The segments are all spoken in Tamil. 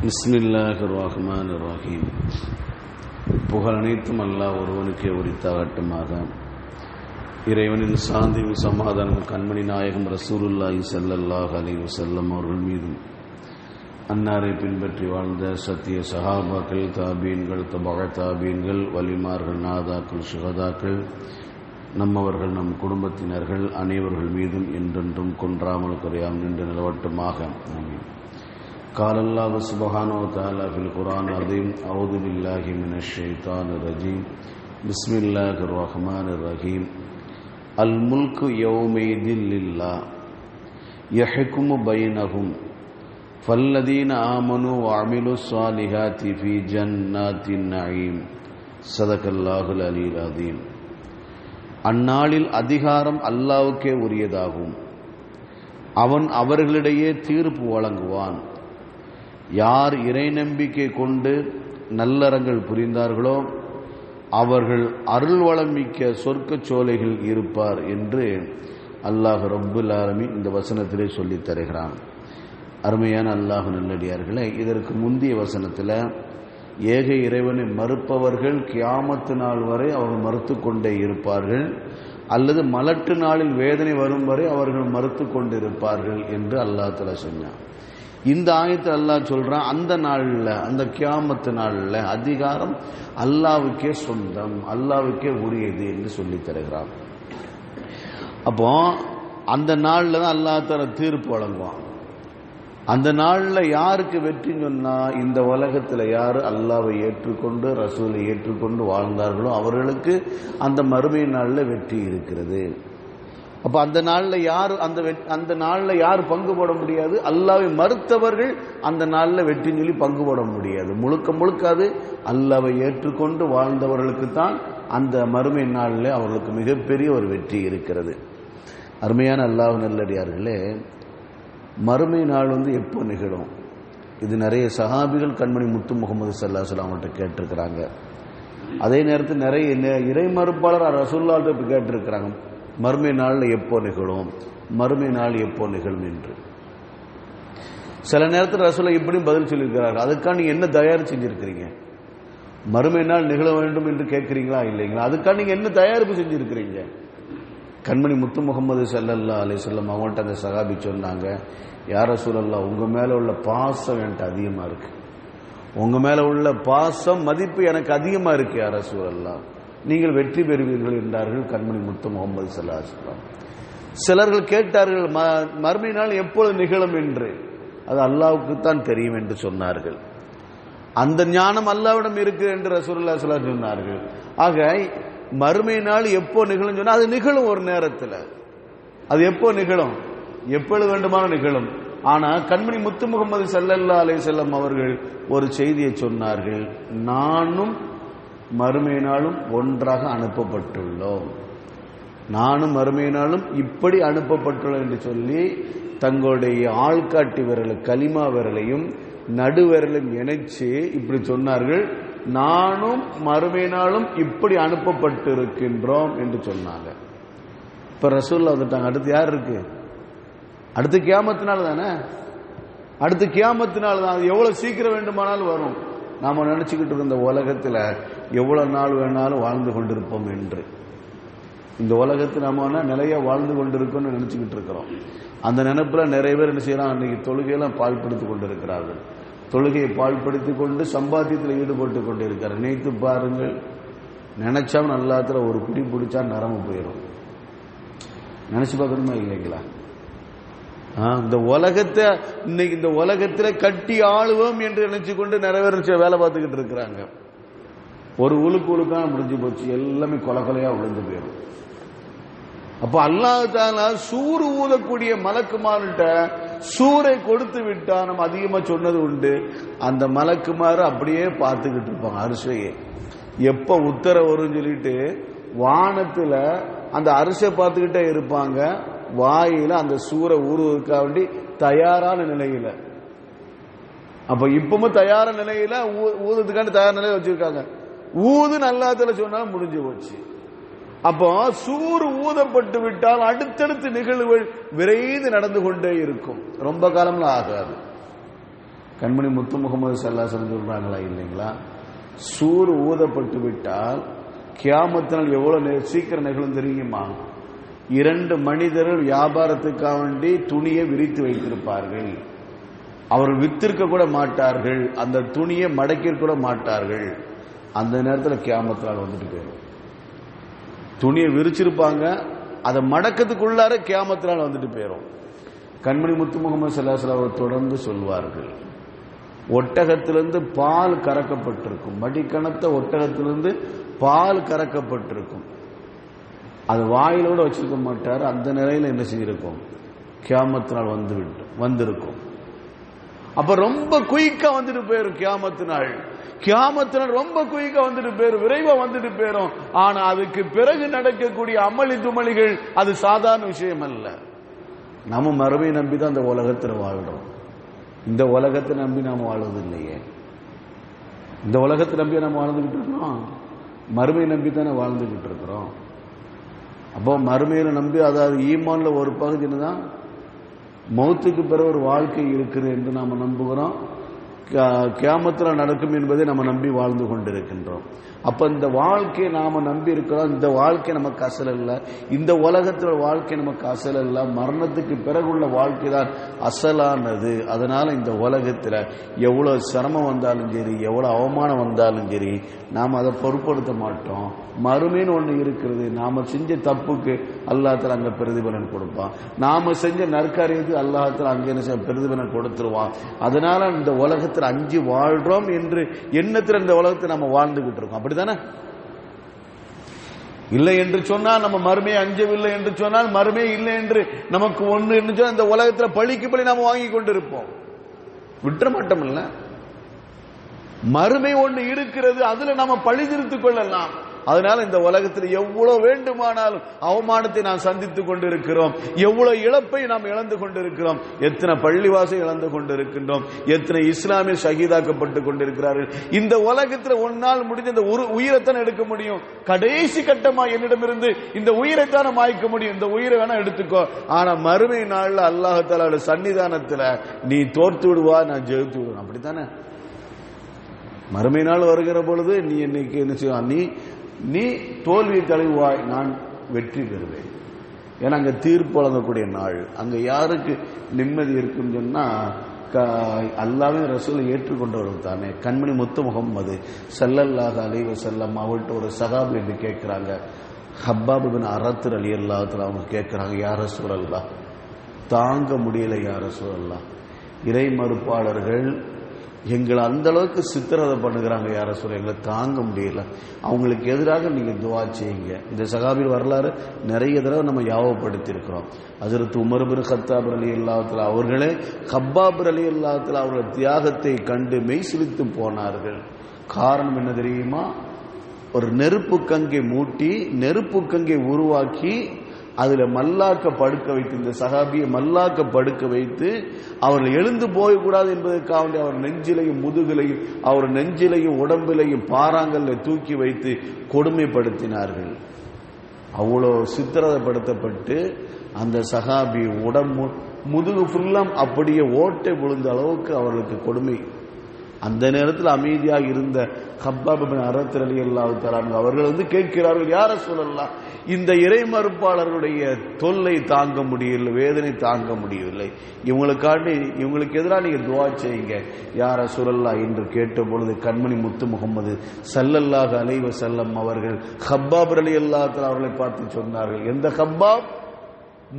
பிஸ்மில்லாஹிர் ரஹ்மானிர் ரஹீம். புகழ் அனைத்தும் அல்லாஹ் ஒருவனுக்கே உரித்தாகட்டுமாக. இறைவனின் சாந்தியும் சமாதானம் கண்மணி நாயகம் ரசூலுல்லாஹி ஸல்லல்லாஹு அலைஹி வஸல்லம் அவர்கள் மீதும், அன்னாரை பின்பற்றி வாழ்ந்த சத்திய சஹாபாக்கள், தாபீன்கள், தபஅ தாபீன்கள், வலிமார்கள், நாதாக்கள், சுஹதாக்கள், நம்மவர்கள், நம் குடும்பத்தினர்கள் அனைவர்கள் மீதும் என்றென்றும் குன்றாமல் குறையாமல் நின்று நிலவட்டுமாக. ஆமீன். قال الله سبحانه وتعالى في القرآن العظيم: أعوذ بالله من الشيطان الرجيم بسم الله الرحمن الرحيم الملك يومئذ لله يحكم بينهم فالذين آمنوا وعملوا الصالحات في جنات النعيم صدق الله العلي العظيم. அந்நாளில் அதிகாரம் அல்லாஹ்வுக்கே உரியதாகும். அவன் அவர்களிடையே தீர்ப்பு வழங்குவான். யார் இறை நம்பிக்கை கொண்டு நல்லறங்கள் புரிந்தார்களோ அவர்கள் அருள் வளம் மிக்க சொர்க்கச் சோலைகள் இருப்பார் என்று அல்லாஹ் ரப்புல் ஆலமீன் இந்த வசனத்திலே சொல்லித் தருகிறான். அருமையான அல்லாஹ் நல்லடியார்களே, இதற்கு முந்தைய வசனத்தில் ஏக இறைவனை மறுப்பவர்கள் கியாமத்து நாள் வரை அவர்கள் மறுத்து கொண்டே இருப்பார்கள், அல்லது மலட்டு நாளில் வேதனை வரும் வரை அவர்கள் மறுத்து கொண்டிருப்பார்கள் என்று அல்லாஹ் தஆலா சொன்னான். இந்த ஆயத்தில் அல்லாஹ் சொல்றான், அந்த நாளில், அந்த கியாமத்து நாளில் அதிகாரம் அல்லாஹ்வுக்கே சொந்தம், அல்லாஹ்வுக்கே உரியது என்று சொல்லி தருகிறான். அப்போ அந்த நாளில் தான் அல்லாஹ் தஆலா தீர்ப்பு வழங்குவான். அந்த நாளில் யாருக்கு வெற்றின்னு சொன்னா, இந்த உலகத்தில் யார் அல்லாஹ்வை ஏற்றுக்கொண்டு ரசூலை ஏற்றுக்கொண்டு வாழ்ந்தார்களோ அவர்களுக்கு அந்த மறுமை நாளில் வெற்றி இருக்கிறது. அப்ப அந்த நாளில் யார் அந்த நாளில் யார் பங்கு போட முடியாது? அல்லாஹ்வை மறுத்தவர்கள் அந்த நாளில் வெற்றி சொல்லி பங்கு போட முடியாது. முழுக்க முழுக்க அது அல்லாஹ்வை ஏற்றுக்கொண்டு வாழ்ந்தவர்களுக்கு தான் அந்த மறுமை நாளில் அவர்களுக்கு மிகப்பெரிய ஒரு வெற்றி இருக்கிறது. அருமையான அல்லாஹ் நல்லடியார்களே, மறுமை நாள் எப்போ நிகழும்? இது நிறைய சஹாபிகள் கண்மணி முத்து முகமது ஸல்லல்லாஹு அலைஹி வஸல்லம் அவங்கள்ட்ட கேட்டிருக்கிறாங்க. அதே நேரத்தில் நிறைய இறை மறுப்பாளர் ரசூலுல்லாஹ்ட்ட கேட்டிருக்கிறாங்க, மறுமை நாளில் எப்போ நிகழும், மறுமை நாள் எப்போ நிகழும் என்று. சில நேரத்தில் ரசூலுல்லாஹ் இப்படியும் பதில் சொல்லியிருக்கிறார்கள், அதுக்காக நீங்க என்ன தயார் செஞ்சிருக்கிறீங்க? மறுமை நாள் நிகழ வேண்டும் என்று கேட்கிறீங்களா இல்லைங்களா? அதுக்காக நீங்க என்ன தயாரிப்பு செஞ்சிருக்கிறீங்க? கண்மணி முத்து முகமது ஸல்லல்லாஹு அலைஹி வஸல்லம் அவங்கள்ட்ட அந்த சஹாபி சொன்னாங்க, யா ரசூலல்லாஹ், உங்க மேல உள்ள பாசம் என்கிட்ட அதிகமா இருக்கு, உங்க மேல உள்ள பாசம் மதிப்பு எனக்கு அதிகமா இருக்கு யா ரசூலல்லாஹ், நீங்கள் வெற்றி பெறுவீர்கள் என்றார்கள் கண்மணி முத்து முகமது ஸல்லல்லாஹு அலைஹி வஸல்லம். சிலர்கள் கேட்டார்கள், மறுமை நாள் எப்பொழுது நிகழும் என்று. அது அல்லாஹ்வுக்கு தான் தெரியும் என்று சொன்னார்கள். அந்த ஞானம் அல்லாஹ்விடம் இருக்கு என்று ரசூலுல்லாஹி ஸல்லல்லாஹு அலைஹி வஸல்லம் சொன்னார்கள். ஆக மறுமை நாள் எப்போ நிகழும் சொன்னா அது நிகழும் ஒரு நேரத்தில். அது எப்போ நிகழும்? எப்பொழுது வேண்டுமானாலும் நிகழும். ஆனா கண்மணி முத்து முகமது ஸல்லல்லாஹு அலைஹி வஸல்லம் அவர்கள் ஒரு செய்தியை சொன்னார்கள், நானும் மறுமை நாளும் ஒன்றாக அனுப்பப்பட்டுள்ளோம், நானும் மறுமை நாளும் இப்படி அனுப்பப்பட்டுள்ளோம் என்று சொல்லி தங்களுடைய ஆள்காட்டி விரல் கலிமா விரலையும் நடுவிரலையும் இணைச்சு இப்படி சொன்னார்கள், நானும் மறுமை நாளும் இப்படி அனுப்பப்பட்டிருக்கின்றோம் என்று சொன்னாங்க. இப்ப ரசூலுல்லாஹ் வந்துட்டாங்க. அடுத்து யார் இருக்கு? அடுத்து கியாமத்தினால தானே, அடுத்து கியாமத்தினால தான். அது எவ்வளவு சீக்கிரம் வேண்டுமானாலும் வரும். நாம நினைச்சுக்கிட்டு இருந்த உலகத்துல எவ்வளவு நாள் வேணாலும் வாழ்ந்து கொண்டிருப்போம் என்று. இந்த உலகத்தில் நாம நிலையா வாழ்ந்து கொண்டிருக்கோம்னு நினைச்சுக்கிட்டு இருக்கிறோம். அந்த நினைப்புல நிறைய பேர் என்ன செய்யறாங்க, அன்னைக்கு தொழுகையெல்லாம் பாழ்படுத்திக் கொண்டிருக்கிறார்கள். தொழுகையை பாழ்படுத்திக் கொண்டு சம்பாத்தியத்தில் ஈடுபட்டு கொண்டு இருக்கிறார். நினைத்து பாருங்கள், நினைச்சா நல்லாத்துல ஒரு குடி பிடிச்சா நரம்பு போயிடும். நினைச்சு பார்க்கணுமா இல்லைங்களா? இந்த உலகத்தை இன்னைக்கு இந்த உலகத்துல கட்டி ஆளுவோம் என்று நினைச்சு கொண்டு நிறைய பேர் வேலை பார்த்துக்கிட்டு இருக்கிறாங்க. ஒரு உழுக்கான முடிஞ்சு போச்சு, எல்லாமே கொலை கொலையா விழுந்து போயிடும். அப்ப அல்லாஹ் தஆலா சூறு ஊதக்கூடிய மலக்குமார்கிட்ட சூரை கொடுத்து விட்டா, நம்ம அதிகமா சொன்னது உண்டு, அந்த மலக்குமார் அப்படியே பார்த்துக்கிட்டு இருப்பாங்க அரிசையை. எப்ப உத்தரவு வரும்னு சொல்லிட்டு வானத்துல அந்த அரிசை பார்த்துக்கிட்டே இருப்பாங்க. வாயில அந்த சூரை ஊறுவதற்காக வேண்டி தயாரான நிலையில. அப்ப இப்பவும் தயாரான நிலையில ஊதுறதுக்கான தயார் நிலையில வச்சிருக்காங்க. ஊது நல்லாத்துல சொன்னாலும் முடிஞ்சு போச்சு. அப்போ சூறு ஊதப்பட்டு விட்டால் அடுத்தடுத்து நிகழ்வுகள் விரைந்து நடந்து கொண்டே இருக்கும், ரொம்ப காலம்ல ஆகாது. கண்மணி முத்து முகமது ஸல்லல்லாஹு அலைஹி சொல்றாங்களா இல்லைங்களா? சூர் ஊதப்பட்டு விட்டால் கியாமத்தினால் எவ்வளவு சீக்கிரம் நிகழும் தெரியுமா? 2 மனிதர்கள் வியாபாரத்துக்காக வேண்டி துணியை விரித்து வைத்திருப்பார்கள். அவர்கள் வித்திருக்க கூட மாட்டார்கள், அந்த துணியை மடக்கிற கூட மாட்டார்கள். அந்த நேரத்தில் கியாமத்தினால் வந்துட்டு போயிடும். துணியை விரிச்சிருப்பாங்க, அதை மடக்கத்துக்குள்ளார கியாமத்தினால் வந்துட்டு போயிடும். கண்மணி முத்து முகமது ஸல்லல்லாஹு அலைஹி வஸல்லம் தொடர்ந்து சொல்வார்கள், ஒட்டகத்திலிருந்து பால் கறக்கப்பட்டிருக்கும், மடிக்கணத்த ஒட்டகத்திலிருந்து பால் கறக்கப்பட்டிருக்கும், அது வாயிலோட வச்சிருக்க மாட்டார். அந்த நிலையில் என்ன செய்திருக்கும்? கியாமத்தினால் வந்திருக்கும். அப்ப ரொம்ப குயிக்கா வந்துட்டு போயிரும் கியாமத்தினால். கியாமத்தினால் ரொம்ப குயிக்கா வந்துட்டு போயிரும், விரைவா வந்துட்டு போயிரும். ஆனா அதுக்கு பிறகு நடக்கக்கூடிய அமளி துமளிகள் அது சாதாரண விஷயம் அல்ல. நம்ம மறுமை நம்பி தான் இந்த உலகத்தில் வாழ்றோம். இந்த உலகத்தை நம்பி நாம் வாழ்வது இல்லையே. இந்த உலகத்தை நம்பி நம்ம வாழ்ந்துகிட்டு இருக்கிறோம், மறுமை நம்பி தானே வாழ்ந்துகிட்டு இருக்கிறோம். அப்போ மறுமையில நம்பி, அதாவது ஈமான்ல ஒரு பகுதி தான் மௌத்துக்கு பிறகு ஒரு வாழ்க்கை இருக்குது என்று நாம் நம்புகிறோம். கியாமத்தில் நடக்கும் என்பதை நம்ம நம்பி வாழ்ந்து கொண்டிருக்கின்றோம். அப்ப இந்த வாழ்க்கையை நாம நம்பி இருக்கிறோம். இந்த வாழ்க்கை நமக்கு அசல் அல்ல, இந்த உலகத்தில் வாழ்க்கை நமக்கு அசல் அல்ல, மரணத்துக்கு பிறகுள்ள வாழ்க்கை தான் அசலானது. அதனால இந்த உலகத்தில் எவ்வளவு சிரமம் வந்தாலும் சரி, எவ்வளவு அவமானம் வந்தாலும் சரி, நாம் அதை பொருட்படுத்த மாட்டோம். மறுமைன்னு ஒன்று இருக்கிறது. நாம செஞ்ச தப்புக்கு அல்லாஹ்தாலா அங்க பிரதிபலன் கொடுப்பான், நாம செஞ்ச நற்காரியத்துக்கு அல்லாஹ்தாலா அங்க என்ன பிரதிபலன் கொடுத்துருவான். அதனால இந்த உலகத்தில் அஞ்சு வாழ்றோம் என்று எண்ணத்தில் இந்த உலகத்தை நம்ம வாழ்ந்துகிட்டு இருக்கோம். அப்படித்தானே? இல்லை என்று சொன்னால் நம்ம மறுமையை அஞ்சவில்லை என்று சொன்னால், மறுமை இல்லை என்று நமக்கு ஒன்று என்று சொன்னால், இந்த உலகத்தில் பழிக்கு பழி நாம வாங்கி கொண்டிருப்போம். விட்டுற மாட்டோம். இல்ல, மறுமை ஒன்று இருக்கிறது, அதுல நாம பழி திருத்திக் கொள்ளலாம். அதனால இந்த உலகத்தில் எவ்வளவு வேண்டுமானாலும் அவமானத்தை நாம் சந்தித்துக் கொண்டிருக்கிறோம், எவ்வளவு இழப்பை நாம் இழந்து கொண்டிருக்கிறோம், எத்தனை பள்ளிவாசல் இழந்து கொண்டிருக்கின்றோம், எத்தனை இஸ்லாமில் ஷஹீதாக்கப்பட்டு கொண்டிருக்கிறார்கள். இந்த உலகத்தில் ஒன்னால் முடிஞ்ச இந்த உயிரைத்தான் எடுக்க முடியும். கடைசி கட்டமா என்னிடமிருந்து இந்த உயிரைத்தான மாய்க்க முடியும். இந்த உயிரை வேணா எடுத்துக்கோ, ஆனா மறுமை நாள்ல அல்லாஹ்தாலா சன்னிதானத்துல நீ தோர்த்து விடுவா, நான் ஜெயித்து விடுவேன். அப்படித்தானே? மறுமை நாள் வருகிற பொழுது நீ என்னைக்கு என்ன செய்வான்? நீ தோல்வியை தழுவாய், நான் வெற்றி பெறுவேன். ஏன்னா அங்க தீர்ப்பு வழங்கக்கூடிய நாள். அங்க யாருக்கு நிம்மதி இருக்குன்னு சொன்னா, அல்லாஹ்வே ரசூலை ஏற்றுக்கொண்டவர்கள் தானே. கண்மணி முத்து முகம்மது ஸல்லல்லாஹு அலைஹி வஸல்லம் அவர்கிட்ட ஒரு சஹாபி என்று கேட்கிறாங்க, ஹப்பாப் பின் அரத் ரலியல்லாஹு தஆலா அவங்க கேட்கிறாங்க, யா ரசூலல்லாஹ், தாங்க முடியல யா ரசூலல்லாஹ், இறை மறுப்பாளர்கள் எங்களை அந்த அளவுக்கு சித்திரவதை பண்ணுகிறாங்க யா ரசூலல்லாஹ், எங்களை தாங்க முடியல, அவங்களுக்கு எதிராக நீங்க துஆ செய்யுங்க. இந்த சஹாபி வரலாறு நிறைய தடவை நம்ம ஞாபகப்படுத்தி இருக்கிறோம். ஹஜ்ரத் உமர் பின் கத்தாப் ரலியல்லாஹு தஆலா அவர்களே ஹப்பாப் ரலியல்லாஹு தஆலா அவர்கள் தியாகத்தை கண்டு மெய்சிலித்து போனார்கள். காரணம் என்ன தெரியுமா? ஒரு நெருப்பு கங்கை மூட்டி, நெருப்பு கங்கை உருவாக்கி அதுல மல்லாக்க படுக்க வைத்து, இந்த சஹாபியை மல்லாக்க படுக்க வைத்து அவர்கள் எழுந்து போகக்கூடாது என்பதற்காக அவர் நெஞ்சிலையும் முதுகிலையும் அவர் நெஞ்சிலையும் உடம்பிலையும் பாறாங்கல்ல தூக்கி வைத்து கொடுமைப்படுத்தினார்கள். அவ்வளோ சித்திரவதைப்படுத்தப்பட்டு அந்த சஹாபி உடம்பு முதுகு ஃபுல்லம் அப்படியே ஓட்டை விழுந்த அளவுக்கு அவர்களுக்கு கொடுமை. அந்த நேரத்தில் அமைதியாக இருந்த ஹப்பாப் பின் அரத் ரலியல்லாஹு தஆலா அவர்கள் கேட்கிறார்கள், யா ரசூலல்லாஹ், இந்த இறை மறுப்பாளர்களுடைய தொல்லை தாங்க முடியவில்லை, வேதனை தாங்க முடியவில்லை, இவங்களுக்கு எதிராக நீங்க துஆ செய்யுங்க யா ரசூலல்லாஹ் என்று கேட்ட பொழுது கண்மணி முத்து முகம்மது ஸல்லல்லாஹு அலைஹி வஸல்லம் அவர்கள் ஹப்பாப் ரலியல்லாஹு தஆலா அவர்களை பார்த்து சொன்னார்கள், எந்த ஹப்பாப்?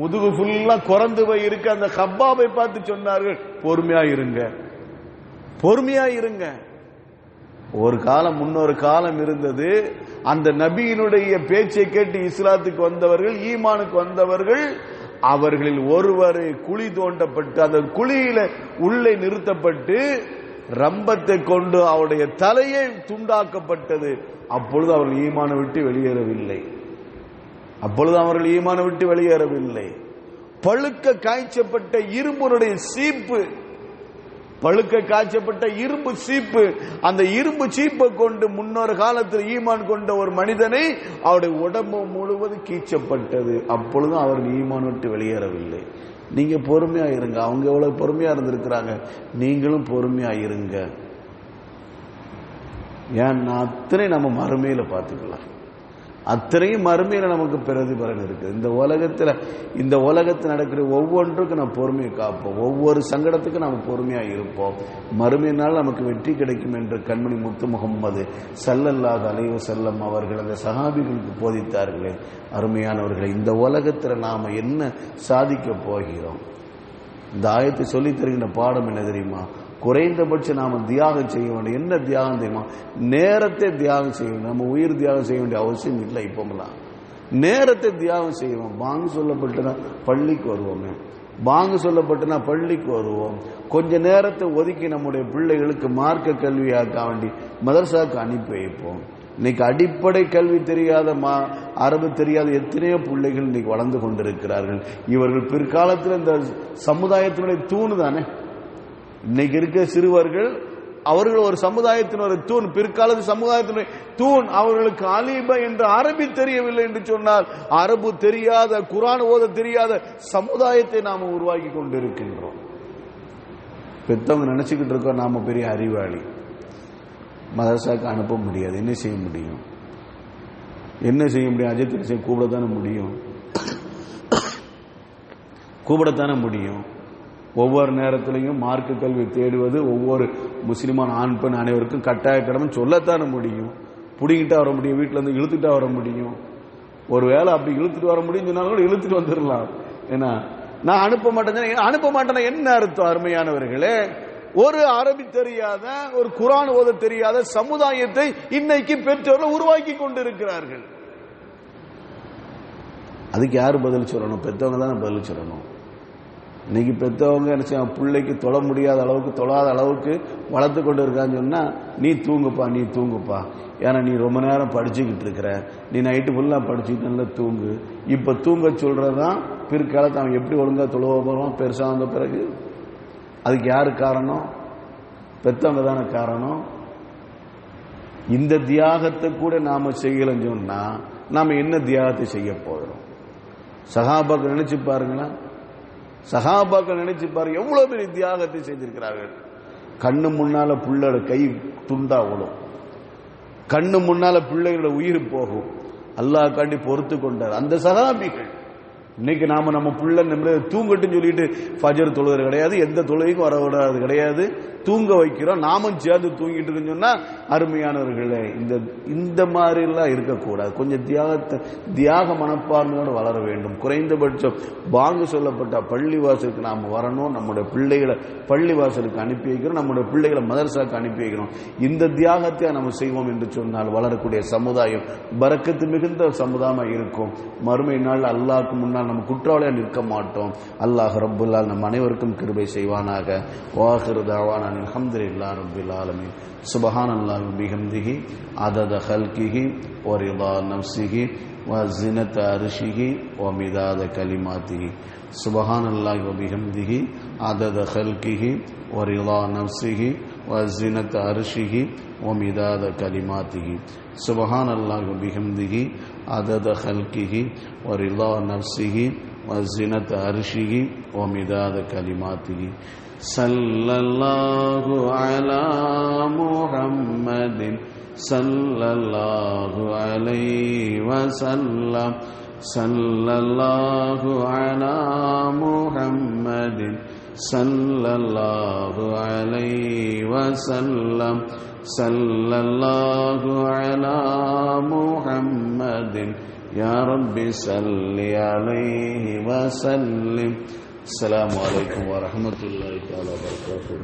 முதுகு ஃபுல்லா குறந்து போய் இருக்க அந்த ஹப்பாபை பார்த்து சொன்னார்கள், பொறுமையா இருங்க, பொறுமையா இருங்க. ஒரு காலம், முன்னொரு காலம் இருந்தது, அந்த நபியினுடைய பேச்சை கேட்டு இஸ்லாத்துக்கு வந்தவர்கள், ஈமானுக்கு வந்தவர்கள், அவர்களில் ஒருவரை குழி தோண்டப்பட்டு அந்த குழியில உள்ளே நிறுத்தப்பட்டு ரம்பத்தை கொண்டு அவருடைய தலையை துண்டாக்கப்பட்டது. அப்பொழுது அவர்கள் ஈமானை விட்டு வெளியேறவில்லை. பழுக்க காய்ச்சப்பட்ட இரும்புடைய சீப்பு, பழுக்க காய்ச்சப்பட்ட இரும்பு சீப்பு, அந்த இரும்பு சீப்பை கொண்டு முன்னொரு காலத்தில் ஈமான் கொண்ட ஒரு மனிதனை அவருடைய உடம்பு முழுவதும் கீச்சப்பட்டது. அப்பொழுதும் அவர் ஈமான் விட்டு வெளியேறவில்லை. நீங்க பொறுமையா இருங்க. அவங்க எவ்வளவு பொறுமையா இருந்திருக்கிறாங்க, நீங்களும் பொறுமையா இருங்க. ஏன்னா அத்தனை நம்ம மறுமையில பார்த்துக்கலாம். அத்தனையும் மறுமையில நமக்கு பிரதிபலன் இருக்கு. இந்த உலகத்தில் நடக்கிற ஒவ்வொன்றுக்கும் நம்ம பொறுமையை காப்போம். ஒவ்வொரு சங்கடத்துக்கும் நம்ம பொறுமையா இருப்போம். மறுமையினால் நமக்கு வெற்றி கிடைக்கும் என்று கண்மணி முத்து முகம்மது ஸல்லல்லாஹு அலைஹி வஸல்லம் அவர்கள் அந்த சஹாபிகளுக்கு போதித்தார்களே. அருமையானவர்களை, இந்த உலகத்தில் நாம என்ன சாதிக்க போகிறோம்? இந்த ஆயத்தை சொல்லி தருகின்ற பாடம் என்ன தெரியுமா? குறைந்தபட்சம் நாம தியாகம் செய்ய வேண்டும். என்ன தியாகம் தெரியுமா? நேரத்தை தியாகம் செய்ய வேண்டும். நம்ம உயிர் தியாகம் செய்ய வேண்டிய அவசியம் இல்லை. இப்போலாம் நேரத்தை தியாகம் செய்வோம். பாங்கு சொல்லப்பட்டுனா பள்ளிக்கு வருவோமே, பாங்கு சொல்லப்பட்டுனா பள்ளிக்கு வருவோம். கொஞ்ச நேரத்தை ஒதுக்கி நம்முடைய பிள்ளைகளுக்கு மார்க்க கல்வியாக்க வேண்டி மதரசாவுக்கு அனுப்பி வைப்போம். இன்னைக்கு அடிப்படை கல்வி தெரியாத அரபு தெரியாத எத்தனையோ பிள்ளைகள் இன்னைக்கு வளர்ந்து கொண்டிருக்கிறார்கள். இவர்கள் பிற்காலத்தில் இந்த சமுதாயத்தினுடைய தூணு தானே. இன்னைக்கு இருக்க சிறுவர்கள் அவர்கள் ஒரு சமுதாயத்தினுடைய தூண், பிற்காலத்து சமுதாயத்தினுடைய தூண். அவர்களுக்கு அலீப என்ற அரபி தெரியவில்லை என்று சொன்னால், அரபு தெரியாத, குர்ஆன் ஓத தெரியாத சமுதாயத்தை நாம உருவாக்கி கொண்டிருக்கின்றோம். பெத்தவங்க நினைச்சுக்கிட்டு இருக்கோம் நாம பெரிய அறிவாளி, மதரசாக்கு அனுப்ப முடியாது. என்ன செய்ய முடியும்? என்ன செய்ய முடியும்? அஜித் கூப்பிடத்தானே முடியும், கூப்பிடத்தானே முடியும். ஒவ்வொரு நேரத்திலையும் மார்க்க கல்வி தேடுவது ஒவ்வொரு முஸ்லிமான ஆண் பெண் அனைவருக்கும் கட்டாய கடமை சொல்லத்தானே முடியும். பிடிக்கிட்டா வர முடியும், வீட்டில இருந்து இழுத்துட்டா வர முடியும். ஒருவேளை அப்படி இழுத்துட்டு வர முடியும் சொன்னாலும் கூட இழுத்துட்டு வந்துடலாம். ஏன்னா நான் அனுப்ப மாட்டேன்னா என்ன அர்த்தம்? அருமையானவர்களே, ஒரு அரபி தெரியாத, ஒரு குர்ஆன் ஓத தெரியாத சமுதாயத்தை இன்னைக்கு பெற்றோர்கள் உருவாக்கி கொண்டிருக்கிறார்கள். அதுக்கு யாரு பதில் சொல்லணும்? பெற்றவங்க தானே பதில் சொல்லணும். இன்னைக்கு பெற்றவங்க என்ன செய்ய, பிள்ளைக்கு தொழ முடியாத அளவுக்கு, தொழாத அளவுக்கு வளர்த்து கொண்டு இருக்கான்னு சொன்னா, நீ தூங்குப்பா, ஏன்னா நீ ரொம்ப நேரம் படிச்சுக்கிட்டு இருக்கிற, நீ நைட்டு ஃபுல்லா படிச்சுக்கிட்டு நல்லா தூங்கு. இப்ப தூங்க சொல்றதுதான் பிற்காலத்தை அவன் எப்படி ஒழுங்கா தொழுவ போறோம் பெருசா வந்த பிறகு. அதுக்கு யாரு காரணம்? பெற்றவங்க தானே காரணம். இந்த தியாகத்தை கூட நாம செய்யலன்னு சொன்னா நாம என்ன தியாகத்தை செய்ய போகிறோம்? சஹாபாக்கள் நினைச்சு பாருங்களா, சஹாபாக்கள் நினைச்சு பாருங்க எவ்வளவு பெரிய தியாகத்தை செய்திருக்கிறார்கள். கண்ணு முன்னால பிள்ளையோட கை துண்டா விடும், கண்ணு முன்னால பிள்ளைகளோட உயிர் போகும். அல்லாஹ் காண்டி பொறுத்து கொண்டார் அந்த சஹாபிகள். இன்னைக்கு நாம நம்ம பிள்ளை தூங்கட்டுன்னு சொல்லிட்டு ஃபஜர் தொழுவது கிடையாது, எந்த தொழுகைக்கும் வர விடாது கிடையாது, தூங்க வைக்கிறோம். நாமும் சேர்ந்து தூங்கிட்டு இருக்குன்னு சொன்னா, அருமையானவர்களே, இந்த மாதிரி எல்லாம் இருக்கக்கூடாது. கொஞ்சம் தியாக மனப்பான்மையோடு வளர வேண்டும். குறைந்தபட்சம் பாங்கு சொல்லப்பட்ட பள்ளிவாசலுக்கு நாம் வரணும். நம்முடைய பிள்ளைகளை பள்ளிவாசலுக்கு அனுப்பி வைக்கிறோம், நம்முடைய பிள்ளைகளை மதரசாக்கு அனுப்பி வைக்கிறோம். இந்த தியாகத்தை நம்ம செய்வோம் என்று சொன்னால் வளரக்கூடிய சமுதாயம் பரக்கத்து மிகுந்த சமுதாயமா இருக்கும். மறுமை நாள் அல்லாஹ்க்கு முன்னால் நம்ம குற்றவாளியா நிற்க மாட்டோம். அல்லாஹ் ரப்புல் ஆலமீன் நம் அனைவருக்கும் கிருபை செய்வானாக. வாஹிரு தஅவானா அல்ஹம்துலில்லாஹி ரப்பில் ஆலமீன். சுப்ஹானல்லாஹி வ பிஹம்திஹி அதத ஹல்கிஹி வ ரிதா நஃப்ஸிஹி வ ஸினத அர்ஷிஹி வ மிதாத கலிமாத்திஹி. சுப்ஹானல்லாஹி வ பிஹம்திஹி அதத ஹல்கிஹி வ ரிதா நஃப்ஸிஹி வ ஸினத அர்ஷிஹி வ மிதாத கலிமாத்திஹி. சுப்ஹானல்லாஹி வ பிஹம்திஹி அதத ஹல்கிஹி வ ரிதா நஃப்ஸிஹி வ ஸினத அர்ஷிஹி வ மிதாத கலிமாத்திஹி. ஸல்லல்லாஹு அலா முஹம்மதின் ஸல்லல்லாஹு அலைஹி வஸல்லம். ஸல்லல்லாஹு அலா முஹம்மதின் ஸல்லல்லாஹு அலைஹி வஸல்லம். ஸல்லல்லாஹு அலா முஹம்மதின் யா ரப்பி ஸல்லி அலைஹி வஸல்லிம். அஸ்ஸலாமு அலைக்கும் வரஹ்மத்துல்லாஹி தஆலா வபரகாத்துஹு.